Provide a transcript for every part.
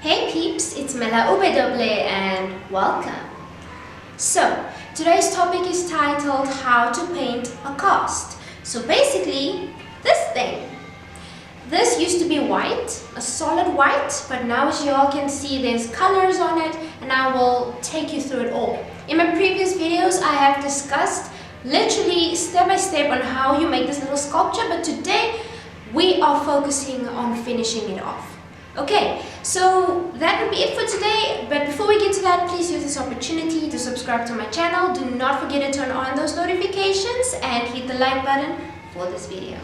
Hey peeps, it's Mella Ubedoble and welcome. So, today's topic is titled How to Paint a Cast. So basically, this thing. This used to be white, a solid white, but now as you all can see there's colors on it and I will take you through it all. In my previous videos I have discussed literally step by step on how you make this little sculpture, but today we are focusing on finishing it off. Okay, so that would be it for today, but before we get to that, please use this opportunity to subscribe to my channel. Do not forget to turn on those notifications and hit the like button for this video.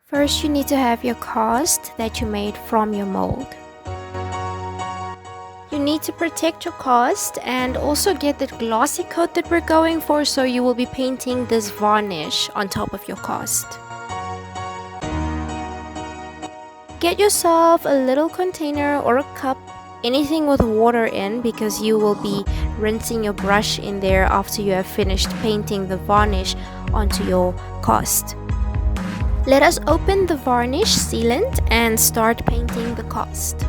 First, you need to have your cast that you made from your mold. You need to protect your cast and also get the glossy coat that we're going for, so you will be painting this varnish on top of your cast. Get yourself a little container or a cup, anything with water in, because you will be rinsing your brush in there after you have finished painting the varnish onto your cast. Let us open the varnish sealant and start painting the cast.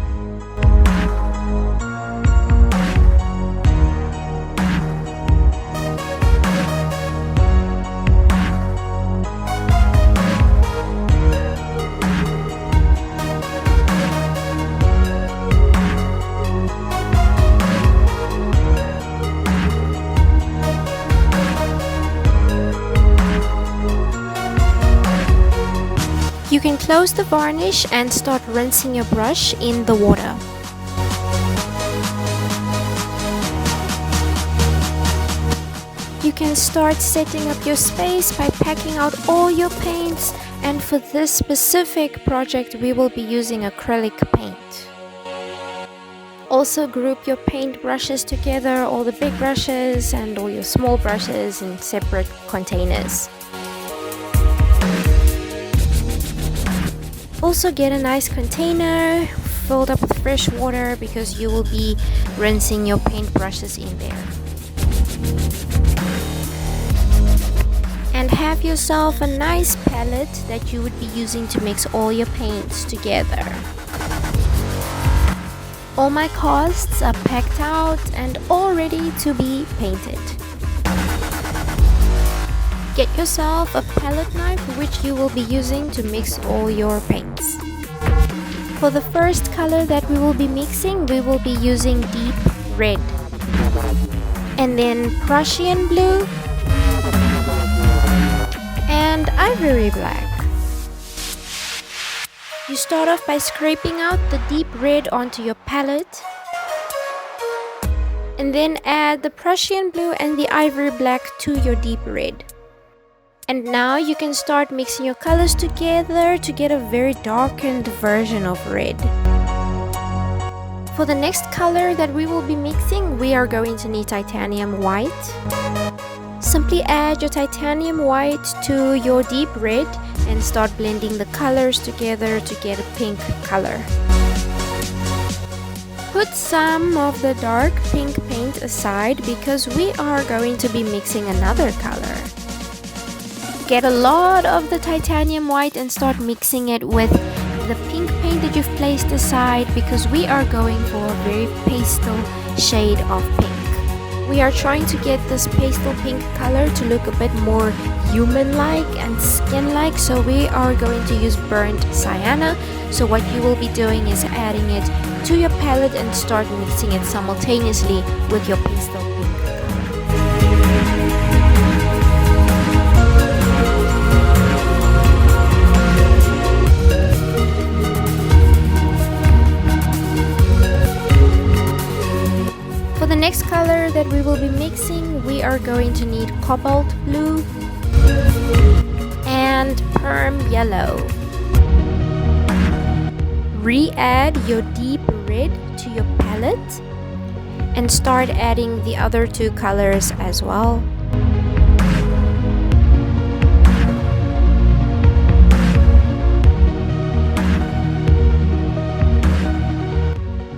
You can close the varnish and start rinsing your brush in the water. You can start setting up your space by packing out all your paints, and for this specific project we will be using acrylic paint. Also group your paint brushes together, all the big brushes and all your small brushes in separate containers. Also get a nice container filled up with fresh water because you will be rinsing your paint brushes in there. And have yourself a nice palette that you would be using to mix all your paints together. All my casts are packed out and all ready to be painted. Get yourself a palette knife which you will be using to mix all your paints. For the first color that we will be mixing, we will be using deep red. And then Prussian blue and ivory black. You start off by scraping out the deep red onto your palette. And then add the Prussian blue and the ivory black to your deep red. And now you can start mixing your colors together to get a very darkened version of red. For the next color that we will be mixing, we are going to need titanium white. Simply add your titanium white to your deep red and start blending the colors together to get a pink color. Put some of the dark pink paint aside because we are going to be mixing another color. Get a lot of the titanium white and start mixing it with the pink paint that you've placed aside because we are going for a very pastel shade of pink. We are trying to get this pastel pink color to look a bit more human-like and skin-like, so we are going to use burnt sienna. So what you will be doing is adding it to your palette and start mixing it simultaneously with your pastel pink color. For the next color that we will be mixing, we are going to need cobalt blue and perm yellow. Re-add your deep red to your palette and start adding the other two colors as well.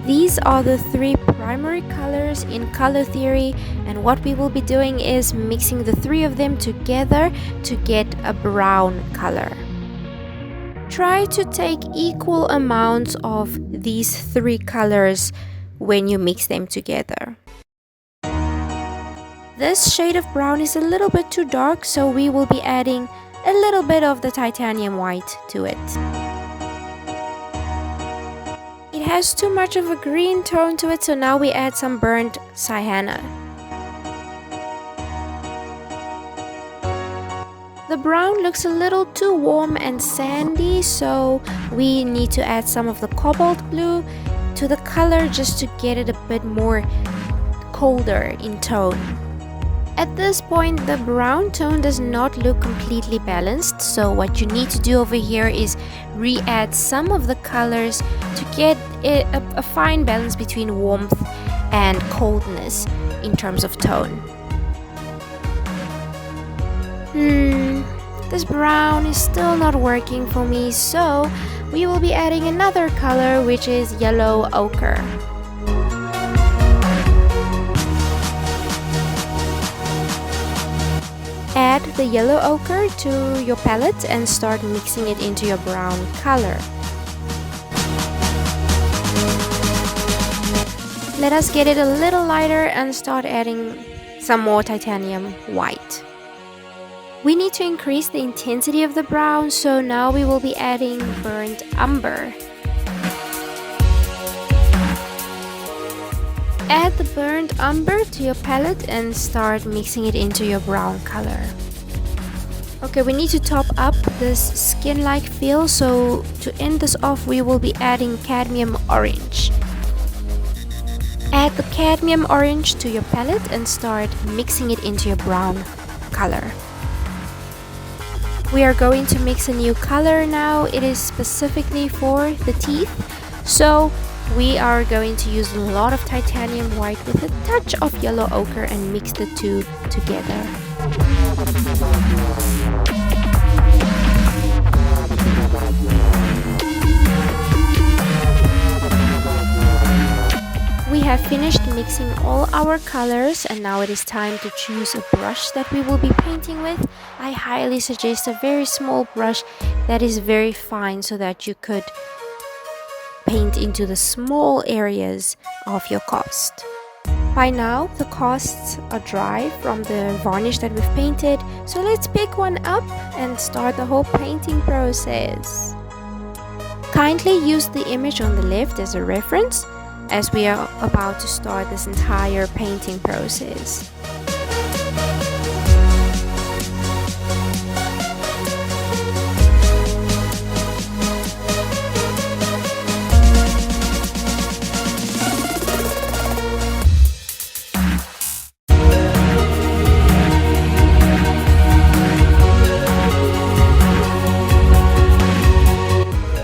These are the three primary colors in color theory, and what we will be doing is mixing the three of them together to get a brown color. Try to take equal amounts of these three colors when you mix them together. This shade of brown is a little bit too dark, so we will be adding a little bit of the titanium white to it. It has too much of a green tone to it, so now we add some burnt sienna. The brown looks a little too warm and sandy, so we need to add some of the cobalt blue to the color just to get it a bit more colder in tone. At this point, the brown tone does not look completely balanced, so what you need to do over here is re-add some of the colors to get a fine balance between warmth and coldness in terms of tone. This brown is still not working for me, so we will be adding another color, which is yellow ochre. Add the yellow ochre to your palette and start mixing it into your brown color. Let us get it a little lighter and start adding some more titanium white. We need to increase the intensity of the brown, so now we will be adding burnt umber. Add the burnt umber to your palette and start mixing it into your brown color. Okay, we need to top up this skin-like feel, so to end this off we will be adding cadmium orange. Add the cadmium orange to your palette and start mixing it into your brown color. We are going to mix a new color now. It is specifically for the teeth, so we are going to use a lot of titanium white with a touch of yellow ochre and mix the two together. We have finished mixing all our colors, and now it is time to choose a brush that we will be painting with. I highly suggest a very small brush that is very fine so that you could paint into the small areas of your cast. By now the casts are dry from the varnish that we've painted, so let's pick one up and start the whole painting process. Kindly use the image on the left as a reference, as we are about to start this entire painting process.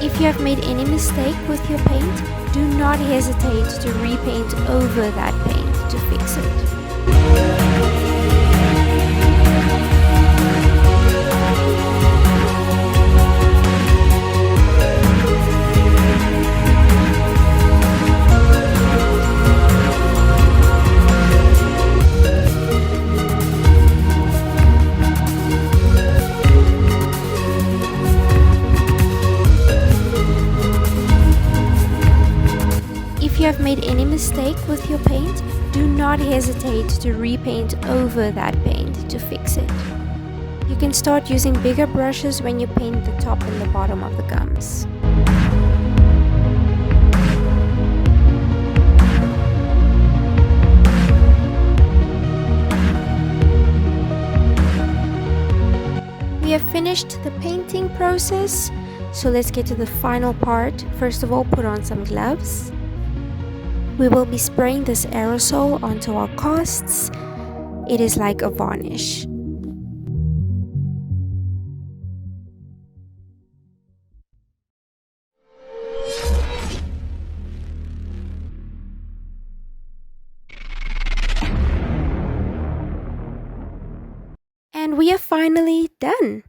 If you have made any mistake with your paint, do not hesitate to repaint over that paint to fix it. If you have made any mistake with your paint, do not hesitate to repaint over that paint to fix it. You can start using bigger brushes when you paint the top and the bottom of the gums. We have finished the painting process, so let's get to the final part. First of all, put on some gloves. We will be spraying this aerosol onto our casts. It is like a varnish. and we are finally done.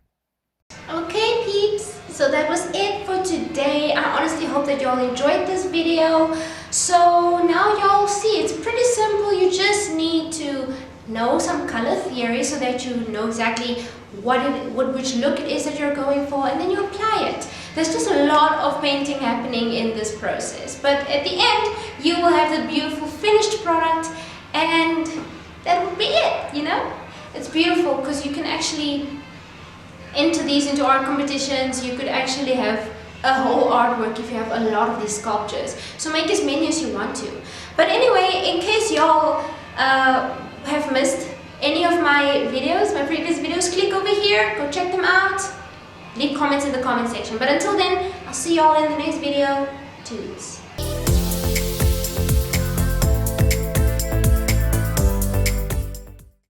Okay peeps, so that was it for today. I honestly hope that y'all enjoyed this video. So now y'all see it's pretty simple. You just need to know some color theory so that you know exactly which look it is that you're going for, and then you apply it. There's just a lot of painting happening in this process, but at the end you will have the beautiful finished product, and that would be it, you know. It's beautiful because you can actually enter these into art competitions. You could actually have a whole artwork if you have a lot of these sculptures. So make as many as you want to. But anyway, in case y'all have missed any of my videos, my previous videos, click over here, go check them out. Leave comments in the comment section. But until then, I'll see y'all in the next video. Toots.